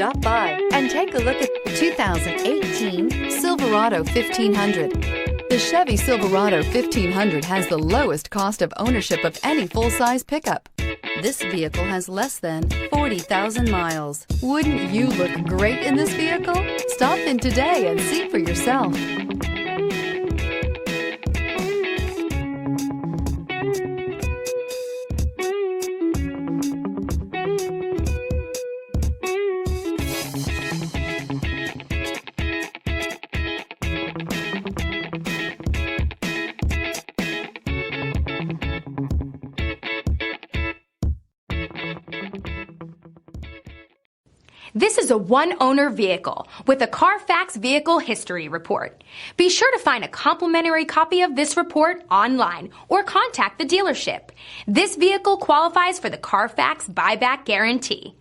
Stop by and take a look at the 2018 Silverado 1500. The Chevy Silverado 1500 has the lowest cost of ownership of any full-size pickup. This vehicle has less than 40,000 miles. Wouldn't you look great in this vehicle? Stop in today and see for yourself. This is a one-owner vehicle with a Carfax Vehicle History Report. Be sure to find a complimentary copy of this report online or contact the dealership. This vehicle qualifies for the Carfax Buyback Guarantee.